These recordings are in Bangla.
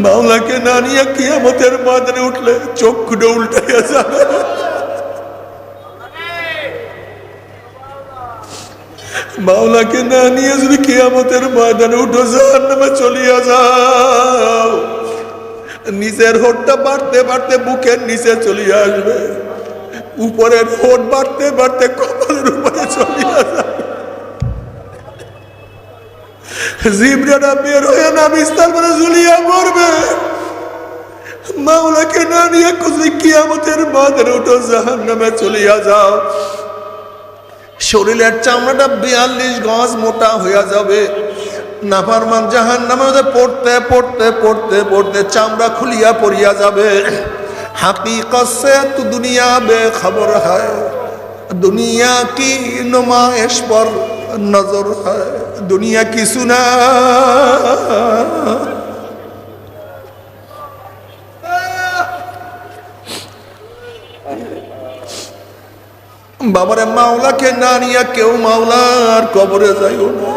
মাওলাকে না নিয়ে কিয়ামতের ময়দানে উঠলে চক্ষুটা উল্টাইয়া যাবে। মাওলাকে না নিয়ে যদি কিয়ামতের ময়দানে উঠো জাহান্নামে চলিয়া যাও, নিচের হোঠটা বাড়তে বাড়তে বুকের নিচে চলিয়া আসবে, উপরের হোঠ বাড়তে বাড়তে কপালের উপরে চলিয়া যাবে। জিবরাটা বের হয়ে না বিস্তার করে ঝুলিয়া পড়বে। মাওলাকে না নিয়ে যদি কিয়ামতের ময়দানে উঠো জাহান্নামে চলিয়া যাও, শরীরের চামড়াটা 42 গজ মোটা হইয়া যাবে। নাফরমান জাহান্নামে পড়তে পড়তে পড়তে পড়তে চামড়া খুলিয়া পড়িয়া যাবে। हकीकत से तो दुनिया बेखबर है, दुनिया की नुमाइश पर नजर है, दुनिया की सुना। बाबरे मावला के नानिया क्यों मावलार कब्रे जाइयो ना।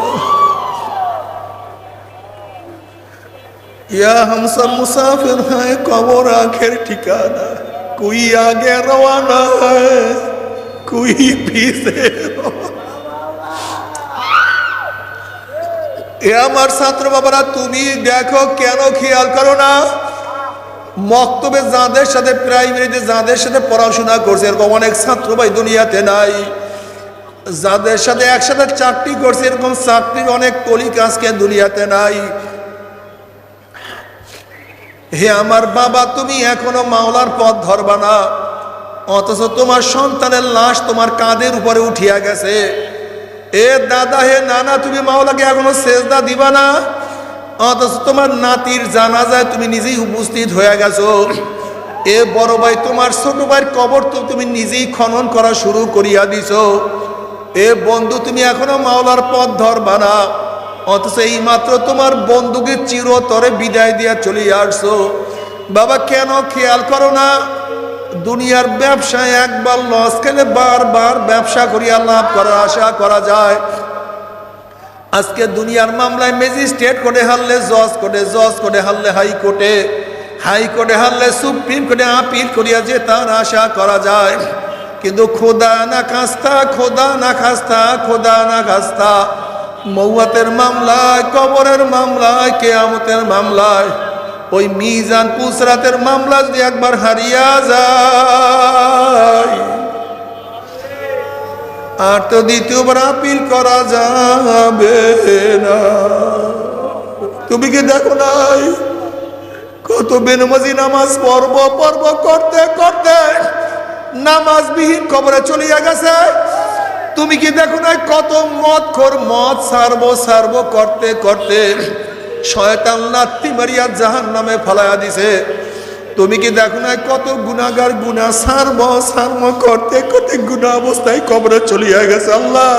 या हम सब मुसाफिर हैं, कब्र आखिर ठिकाना, कोई आगे रवाना है, कोई पीछे। আমার ছাত্র বাবারা, তুমি দেখো কেন খেয়াল করো না, মক্তবে যাদের সাথে প্রাইমারিতে যাদের সাথে পড়াশোনা করছে এরকম অনেক ছাত্র ভাই দুনিয়াতে নাই। যাদের সাথে একসাথে চাকরি করছে এরকম চাকরির অনেক কলিগ আজকে দুনিয়াতে নাই। হে আমার বাবা, তুমি এখনো মাওলার পথ ধরবা না, অথচ তোমার সন্তানের লাশ তোমার কাঁধের উপরে উঠিয়া গেছে। এ দাদা, হে নানা, তুমি মাওলাকে এখনো সেজদা দিবা না, অথচ তোমার নাতির জানাজায় তুমি নিজেই উপস্থিত হয়ে গেছো। এ বড় ভাই, তোমার ছোট ভাইয়ের কবর তো তুমি নিজেই খনন করা শুরু করিয়া দিছো। এ বন্ধু, তুমি এখনো মাওলার পথ ধরবা না, অথচ এই মাত্র তোমার বন্ধুকে চিরতরে বিদায় দিয়া চলে আসছো। বাবা, কেন খেয়াল করো না, দুনিয়ার ব্যবসায় একবার লস খেলে বারবার ব্যবসা করিয়া লাভ করার আশা করা যায়। আজকে দুনিয়ার মামলায় ম্যাজিস্ট্রেট কোর্টে হারলে জজ কোর্টে, জজ কোর্টে হারলে হাইকোর্টে, হাইকোর্টে হারলে সুপ্রিম কোর্টে আপিল করিয়া যে তার আশা করা যায়। কিন্তু খোদা না খাস্তা, খোদা না খাস্তা, খোদা না খাস্তা, মৌয়াতের মামলায়, কবরের মামলায়, কিয়ামতের মামলায়, ওই মিজান পুসরাতের মামলা যদি একবার হারিয়া যায় আর তো দ্বিতীয়বার আপিল করা যাবে না। তুমি কি দেখো নাই কত বেনামাজি নামাজ পড়ব পড়ব করতে করতে নামাজবিহীন কবরে চলিয়া গেছে? তুমি কি দেখো নাই কত মদখোর মদ সারবো সারবো করতে করতে শয়তান লাত্তি মারিয়া জাহান্নামে ফেলাইয়া দিছে? তুমি কি দেখো নাই কত গুনাহগার গুনাহ সারবো সারবো করতে করতে গুনাহ অবস্থায় কবরে চলিয়া গেছে? আল্লাহ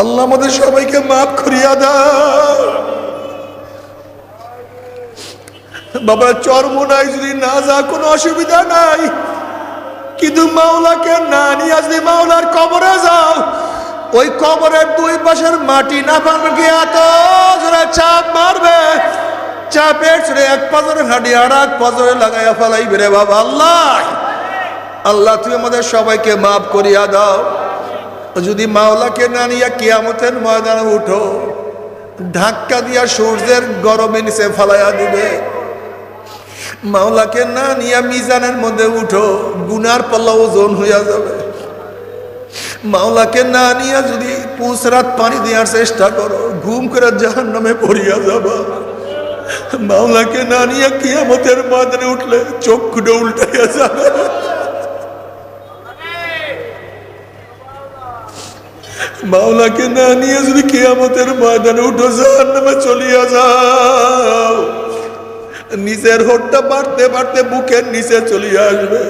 আল্লাহ আমাদের সবাইকে মাফ করিয়া দাও। বাবা, চরমোনাই যদি না যা কোনো অসুবিধা নাই, কিন্তু মাওলাকে না নিয়ে যদি মাওলার কবরে যাও, ওই কবরের দুই পাশের মাটি না পারবে এত জোরে চাপ মারবে, চাপের ছেড়ে এক পাজরে হাঁটি আর এক পাজরে লাগাইয়া ফেলাইবে রে বাবা। আল্লাহ আল্লাহ, তুমি আমাদের সবাইকে মাফ করিয়া দাও। যদি মাওলাকে না নিয়ে কিয়ামতের ময়দানে উঠো, ধাক্কা দিয়া সূর্যের গরমে নিচে ফেলাইয়া দিবে। মাওলাকে না নিয়ে মিজানের মধ্যে উঠো, গুনার পাল্লা ওজন হইয়া যাবে। মাওলাকে না নিয়ে যদি পুসরাত পানি দেওয়ার চেষ্টা করো, ঘুম করে জাহান্নামে পড়িয়া যাবা। মাওলাকে না নিয়ে কিয়ামতের ময়দানে উঠলে চক্ষুটা উল্টাইয়া যাবে। মাওলাকে না নিয়ে যদি কিয়ামতের ময়দানে উঠো জাহান্নামে চলিয়া যাও, নিচের হোঠটা বাড়তে বাড়তে বুকের নিচে চলিয়া আসবে,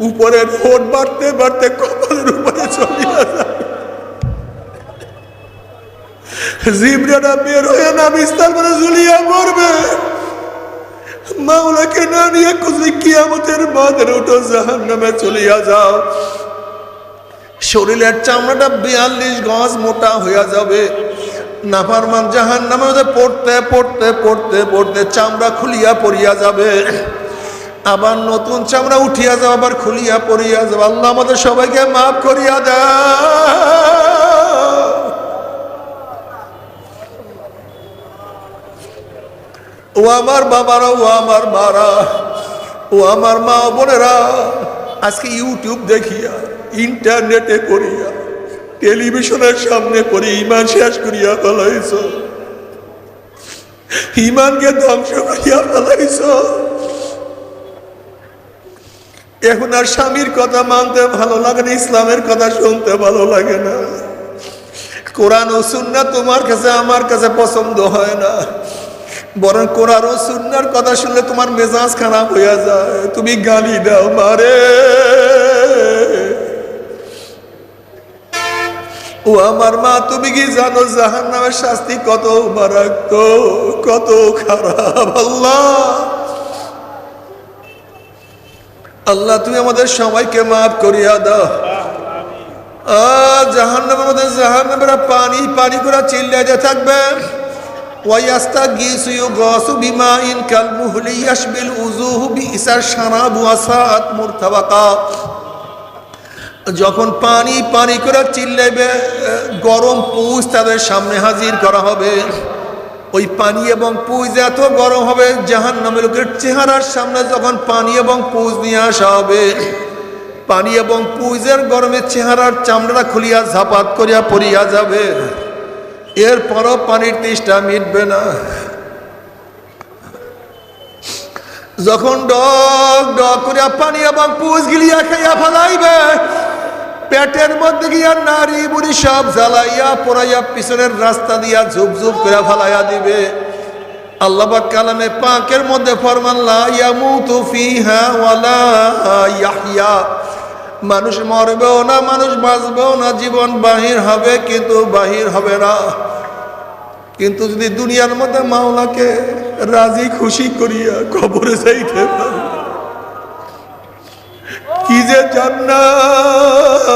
উপরের হোঠ বাড়তে বাড়তে কপালের উপরে চলিয়া যাবে। জিবরাটা বের হয়ে না বিস্তার করে ঝুলিয়া পড়বে। মাওলাকে না নিয়ে যদি কিয়ামতের ময়দানে উঠো জাহান্নামে চলিয়া যাও, শরীরের চামড়াটা 42 গজ মোটা হইয়া যাবে। নাফরমান জাহান্নামের মধ্যে পড়তে পড়তে পড়তে পড়তে চামড়া খুলিয়া পড়িয়া যাবে, আবার নতুন চামড়া উঠিয়া যাবে, আবার খুলিয়া পড়িয়া যাবে। আল্লাহ আমাদের সবাইকে মাফ করিয়া দেয়। ও আমার বাবারা, ও আমার মারা, ও আমার মা বোনেরা, আজকে ইউটিউব দেখিয়া, ইন্টারনেটে করিয়া, টেলিভিশনের সামনে পড়ে ইমান শেষ করিয়া ফেলাইছ, ইমানকে ধ্বংস করিয়া ফেলাইছ। এখন আর স্বামীর কথা মানতে ভালো লাগে না, ইসলামের কথা শুনতে ভালো লাগে না, কোরআন ও সুন্নাহ তোমার কাছে আমার কাছে পছন্দ হয় না, বরং কোরআন ও সুন্নাহর কথা শুনলে তোমার মেজাজ খারাপ হইয়া যায়, তুমি গালি দাও মারে। ও আমার মা, তুমি কি জানো জাহান্নামের শাস্তি কত মারাত্মক, কত খারাপ? আল্লাহ, আল্লাহ তুমি আমাদের সবাইকে মাফ করিয়া দাও। জাহান্নামের মধ্যে জাহান্নামীরা পানি পানি করে চিল্লাইতে থাকবে। ওয়ায়াস্তাগীসু ইউগাসু বিমাইন কালমুহলি ইয়াশবিল উজুহু বিইসার শারাবু ওয়াসাআত মুরতাবাকা। যখন পানি পানি করে চিল্লাইবে, গরম পুষ তাদের সামনে হাজির করা হবে। ওই পানি এবং পুষ এত গরম হবে, জাহান্নামের লোকের চেহারার সামনে যখন পানি এবং পুষ নিয়ে আসা হবে, পানি এবং পুষের গরমে চেহারার চামড়া খুলিয়া ঝাপাত করিয়া পড়িয়া যাবে। এরপরও পানির তেষ্টা মিটবে না। যখন ডক ডক করিয়া পানি এবং পুষ গিলিয়া খাইয়া ফেলাইবে, পেটের মধ্যে গিয়া নারী বুড়ি সব জ্বালাইয়া পোড়াইয়া পিছনের রাস্তা দিয়া ঝুপ ঝুপ করে ফেলাইয়া দিবে। আল্লাহ পাক কালামে পাকের মধ্যে ফরমান, লা ইয়ামুতু ফিহা ওয়ালা ইয়াহইয়া। মানুষ মরবেও না, মানুষ বাঁচবেও না, জীবন বাহির হবে কিন্তু বাহির হবে না। কিন্তু যদি দুনিয়ার মধ্যে মাওলাকে রাজি খুশি করিয়া কবরে যাইতে পারে, কি যে জান্নাত,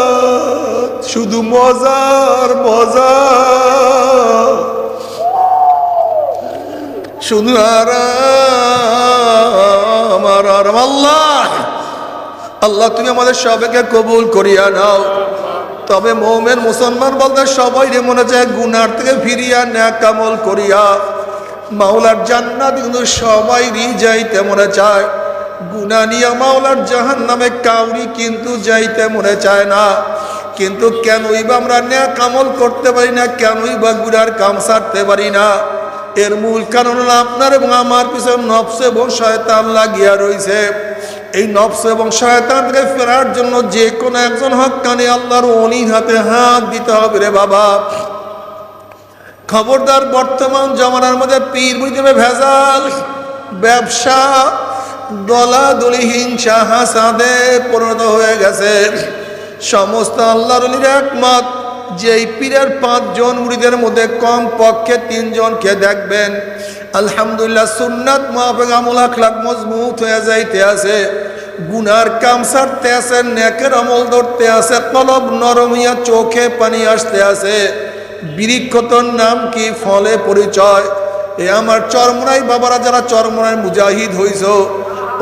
শুধু মজার মজা, শুধু আরাম আর আরাম। আল্লাহ, আল্লাহ তুমি আমাদের সবাইকে কবুল করিয়া নাও। তবে মুমিন মুসলমান বলতে সবাই মনে চায় গুনার থেকে ফিরিয়া নেক আমল করিয়া মাওলার জান্নাত, কিন্তু সবাইরই যাইতে মনে চায়। গুনাহ নিয়ে মাওলার জাহান্নামে কাউরি কিন্তু যাইতে মনে চায় না। কিন্তু কেনই বা আমরা নেক আমল করতে পারি না, কেনই বা গুনার কাম ছাড়তে পারি না? এর মূল কারণ হলো আপনার এবং আমার পিছনে নফস এবং শয়তান লাগিয়া রয়েছে। এই নফস এবং শয়তান থেকে ফেরার জন্য যে কোনো একজন হক্কানি আল্লাহর ওলির হাতে হাত দিতে হবে রে বাবা। খবরদার, বর্তমান জমানার মধ্যে পীর মুরিদে ভেজাল, ব্যবসা, দলাদলি, হিংসা, হাসাদে পরিণত হয়ে গেছে। সমস্ত আল্লাহর ওলির একমত, যেই পীরের 5 জন মুরিদের মধ্যে কম পক্ষে 3 জনকে দেখবেন আলহামদুলিল্লাহ সুন্নাত মুআফিক আমল আখলাক মজবুত হয়ে যাইতে আছে, গুনার কাম ছাড়তে আছে, নেকের আমল ধরতে আছে, কলব নরম হইয়া চোখে পানি আসতে আছে। বৃক্ষতর নাম কি, ফলে পরিচয়। এ আমার চরমুনাই বাবারা, যারা চরমুনাই মুজাহিদ হইছ,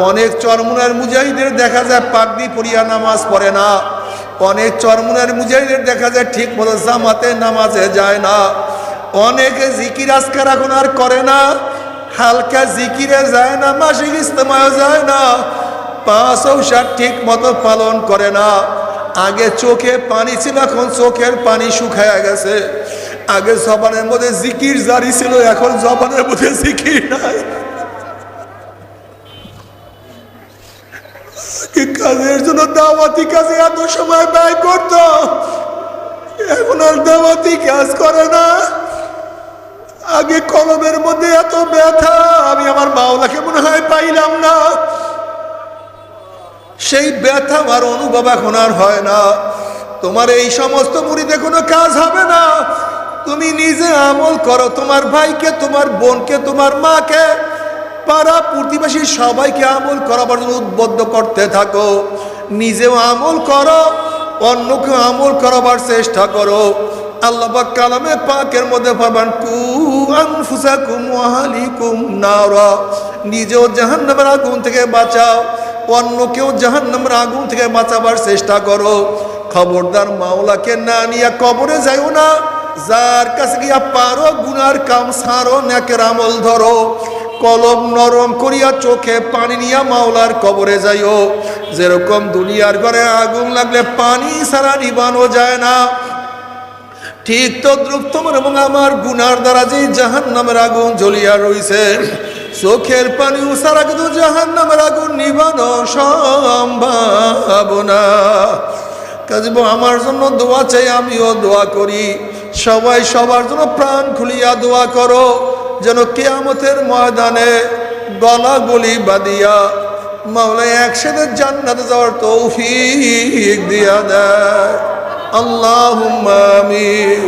অনেক চরমুনার মুজাহিদের দেখা যায় পাগড়ি পরিয়া নামাজ পড়ে না। অনেক চরমুনার মুজাহিদের দেখা যায় ঠিক মতো জামাতে নামাজে যায় না। অনেকে জিকির আজকার এখন আর করে না, হালকা জিকিরে যায় না, মাসিক ইজতেমায় যায় না, 5 ঔষধ ঠিক মতো পালন করে না। আগে চোখে পানি ছিল, এখন চোখের পানি শুকায়া গেছে। আগে জবানের মধ্যে জিকির জারি ছিল, এখন জবানের মধ্যে জিকির নাই। কাজের জন্য দাওয়াতি কাজে এত সময় ব্যয় করত, এখন আর দাওয়াতি কাজ করে না। আগে কলমের মধ্যে এত ব্যথা, আমি আমার মাওলাকে মনে হয় পাইলাম না। সেই ব্যথা আর অনুভব এখন আর হয় না। তোমার এই সমস্ত মুরিদে কোনো কাজ হবে না। তুমি নিজে আমল করো, তোমার ভাইকে, তোমার বোনকে, তোমার মাকে, পাড়া প্রতিবেশী সবাইকে আমল করাবার জন্য উদ্বুদ্ধ করতে থাকো। নিজেও আমল করো, অন্যকে আমল করাবার চেষ্টা করো। আল্লাহ পাক কালামে পাকের মধ্যে ফরমান কু আনফুসাকুম ওয়া আহলিকুম নারা, নিজেও জাহান্নামের আগুন থেকে বাঁচাও, অন্যকেও জাহান্নামের আগুন থেকে বাঁচাবার চেষ্টা করো। খবরদার মাওলাকে না নিয়ে কবরে যাইও না। যার কাছে গিয়া পারো গুনার কাম সারো, নেকের আমল ধরো, কলম নরম করিয়া চোখে পানি নিয়া মাওলার কবরে যাইও। যেরকম দুনিয়ার ঘরে আগুন লাগলে পানি ছাড়া নিবানো যায় না, ঠিক তদ্রুপ তোমার এবং আমার গুনার দ্বারা যে জাহান্নামের আগুন জ্বলিয়া রইছে, চোখের পানি ছাড়া কিন্তু জাহান্নামের আগুন নিবানো সম্ভব না। কাজে আমার জন্য দোয়া চাই, আমিও দোয়া করি, সবাই সবার জন্য প্রাণ খুলিয়া দোয়া করো, যেন কিয়ামতের ময়দানে গলা গলি বাঁধিয়া মাওলা একসাথে জান্নাতে যাওয়ার তৌফিক দিয়া দেয়। আল্লাহুম্মা আমিন।